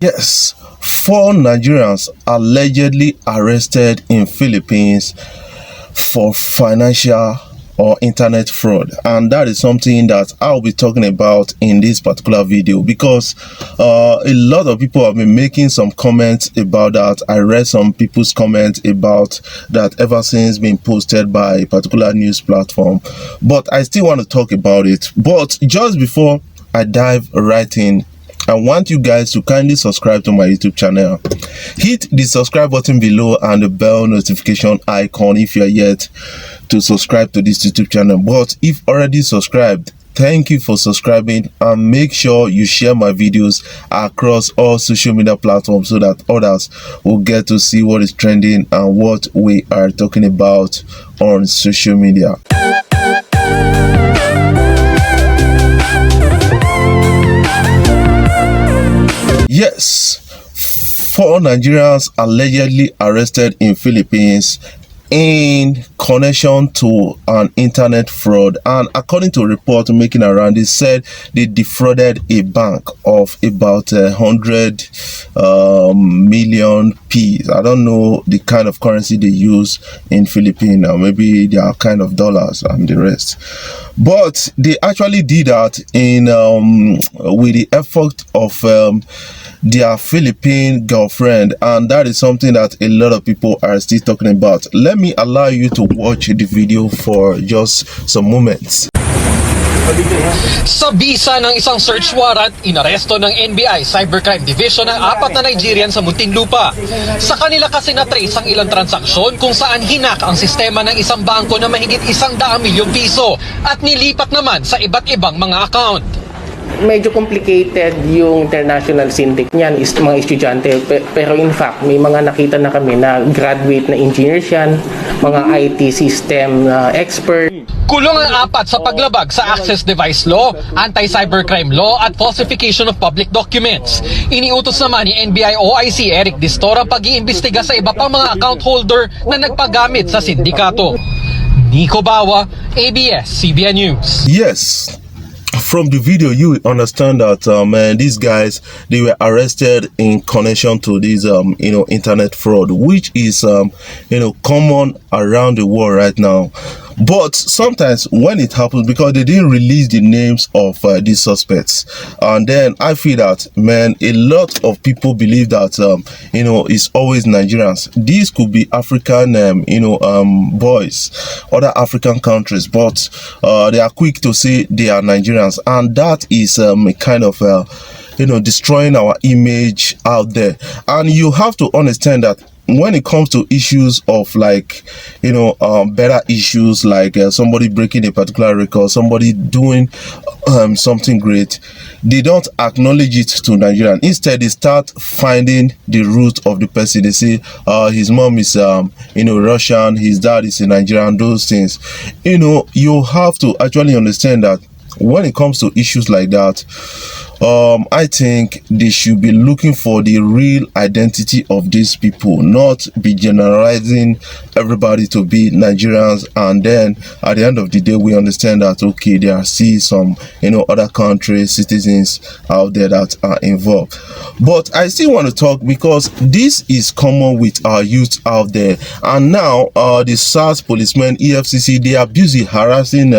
Yes, four Nigerians allegedly arrested in Philippines for financial or internet fraud, and that is something that I'll be talking about in this particular video because a lot of people have been making some comments about that. I read some people's comments about that ever since being posted by a particular news platform, but I still want to talk about it. But just before I dive right in, I want you guys to kindly subscribe to my YouTube channel. Hit the subscribe button below and the bell notification icon if you are yet to subscribe to this YouTube channel. But if already subscribed, thank you for subscribing, and make sure you share my videos across all social media platforms so that others will get to see what is trending and what we are talking about on social media. Yes, four Nigerians allegedly arrested in Philippines in connection to an internet fraud, and according to a report making around, it said they defrauded a bank of about 100 million P's. I don't know the kind of currency they use in Philippines, maybe they are kind of dollars and the rest, but they actually did that in with the effort of their Philippine girlfriend, and that is something that a lot of people are still talking about. Let me allow you to watch the video for just some moments. Sa bisa ng isang search warrant, inaresto ng NBI Cybercrime Division ang 4 na Nigerian sa Muntinlupa. Sa kanila kasi na-trace ang ilang transaksyon kung saan hinak ang sistema ng isang bangko na mahigit 100 milyong piso at nilipat naman sa iba't ibang mga account. Medyo complicated yung international syndic niyan is mga estudyante, pero in fact may mga nakita na kami na graduate na engineers yan, mga IT system expert. Kulong ang 4 sa paglabag sa access device law, anti-cybercrime law at falsification of public documents. Iniutos naman ni NBI OIC Eric Distor ang pag-iimbestiga sa iba pang mga account holder na nagpagamit sa sindikato. Nico Bawa, ABS-CBN News. Yes, from the video you will understand that man, these guys, they were arrested in connection to this internet fraud, which is common around the world right now. But sometimes when it happens, because they didn't release the names of these suspects, and then I feel that, man, a lot of people believe that it's always Nigerians. These could be African boys, other African countries, but they are quick to say they are Nigerians, and that is a kind of destroying our image out there. And you have to understand that when it comes to issues of better issues like somebody breaking a particular record, somebody doing something great, they don't acknowledge it to Nigerian. Instead, they start finding the root of the person. They say his mom is Russian, his dad is a Nigerian, those things. You have to actually understand that when it comes to issues like that, I think they should be looking for the real identity of these people, not be generalizing everybody to be Nigerians, and then at the end of the day we understand that okay, there are still some other country citizens out there that are involved. But I still want to talk because this is common with our youth out there, and now the SARS policemen, EFCC, they are busy harassing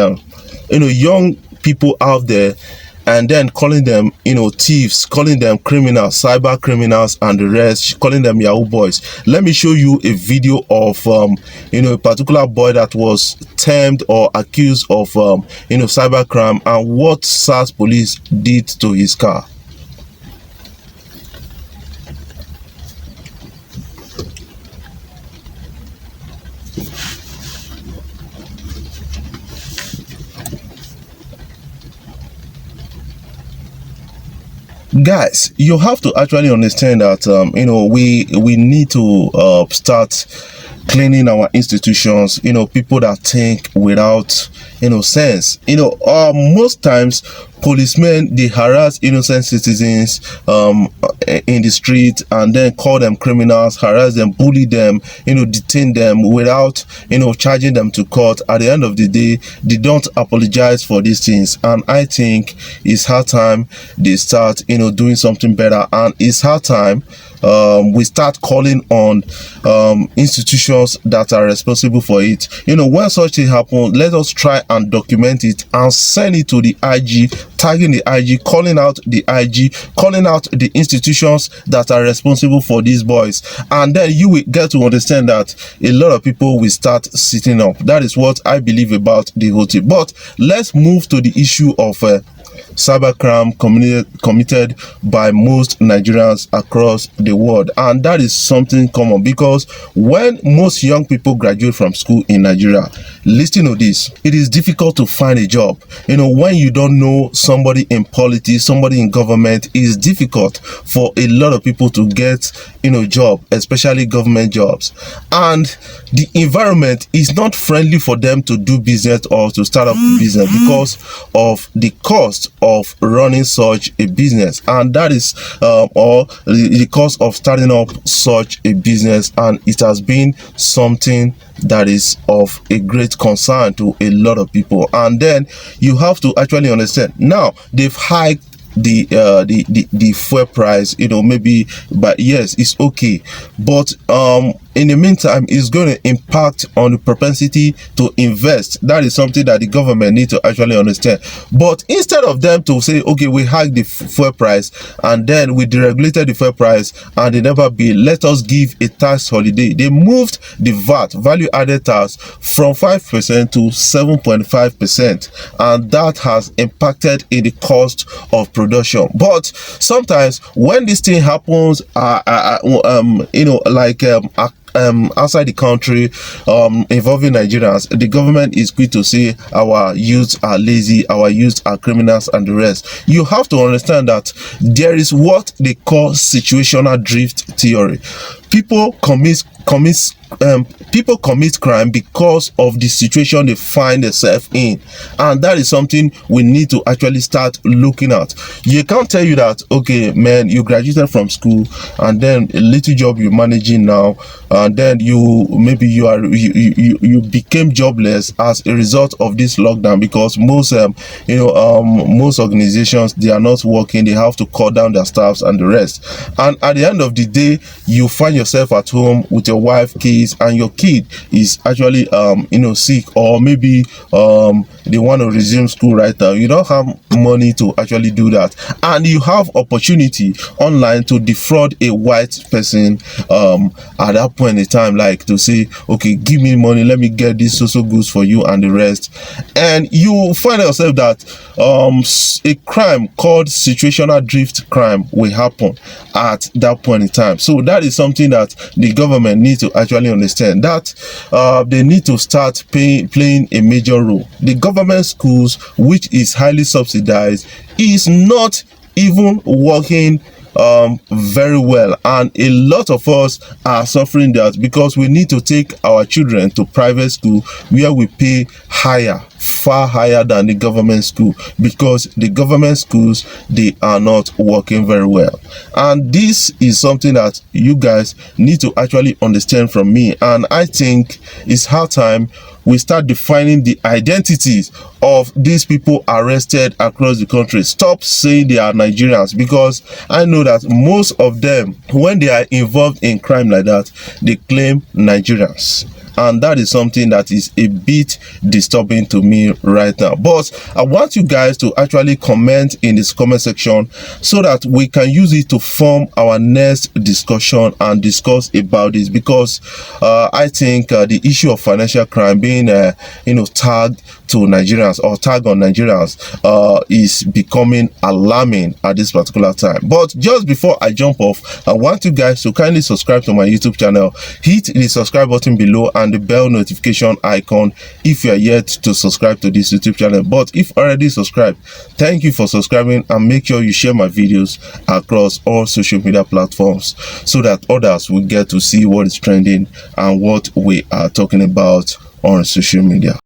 young people out there, and then calling them thieves, calling them criminals, cyber criminals and the rest, calling them Yahoo boys. Let me show you a video of a particular boy that was termed or accused of cyber crime, and what SARS police did to his car. Guys, you have to actually understand that we need to start cleaning our institutions, people that think without, sense. Most times policemen, they harass innocent citizens in the street and then call them criminals, harass them, bully them, detain them without, charging them to court. At the end of the day, they don't apologize for these things. And I think it's hard time they start, doing something better. And it's hard time we start calling on institutions that are responsible for it. When such thing happens, let us try and document it and send it to the IG, tagging the IG, calling out the IG, calling out the institutions that are responsible for these boys. And then you will get to understand that a lot of people will start sitting up. That is what I believe about the whole thing. But let's move to the issue of cybercrime committed by most Nigerians across the world. And that is something common, because when most young people graduate from school in Nigeria, listen to this, it is difficult to find a job. When you don't know somebody in politics, somebody in government, it is difficult for a lot of people to get job, especially government jobs. And the environment is not friendly for them to do business or to start up business because of the cost of running such a business. And that is or the cost of starting up such a business. And it has been something that is of a great concern to a lot of people. And then you have to actually understand, now they've hiked the fuel price, maybe, but yes, it's okay, but in the meantime, it's going to impact on the propensity to invest. That is something that the government need to actually understand. But instead of them to say, okay, we hike the fuel price and then we deregulated the fuel price and they never be, let us give a tax holiday. They moved the VAT, value added tax, from 5% to 7.5%, and that has impacted in the cost of production. But sometimes when this thing happens, outside the country, involving Nigerians, the government is quick to say our youths are lazy, our youths are criminals, and the rest. You have to understand that there is what they call situational drift theory. People commit crime because of the situation they find themselves in, and that is something we need to actually start looking at. You can't tell you that, okay, man, you graduated from school and then a little job you're managing now, and then you became jobless as a result of this lockdown, because most most organizations, they are not working, they have to cut down their staffs and the rest. And at the end of the day, you find yourself at home with your wife, kids, and your kid is actually sick, or maybe they want to resume school right now. You don't have money to actually do that, and you have opportunity online to defraud a white person at that point in time, like to say, okay, give me money, let me get these social goods for you and the rest. And you find yourself that a crime called situational drift crime will happen at that point in time. So that is something that the government needs to actually understand, that they need to start playing a major role. The government schools, which is highly subsidized, is not even working very well, and a lot of us are suffering that, because we need to take our children to private school where we pay higher, far higher than the government school, because the government schools, they are not working very well. And this is something that you guys need to actually understand from me. And I think it's hard time we start defining the identities of these people arrested across the country. Stop saying they are Nigerians, because I know that most of them, when they are involved in crime like that, they claim Nigerians. And that is something that is a bit disturbing to me right now. But I want you guys to actually comment in this comment section so that we can use it to form our next discussion and discuss about this, because I think the issue of financial crime being tagged to Nigerians or tag on Nigerians is becoming alarming at this particular time. But just before I jump off, I want you guys to kindly subscribe to my YouTube channel, hit the subscribe button below, and and the bell notification icon if you are yet to subscribe to this YouTube channel. But if already subscribed, thank you for subscribing, and make sure you share my videos across all social media platforms so that others will get to see what is trending and what we are talking about on social media.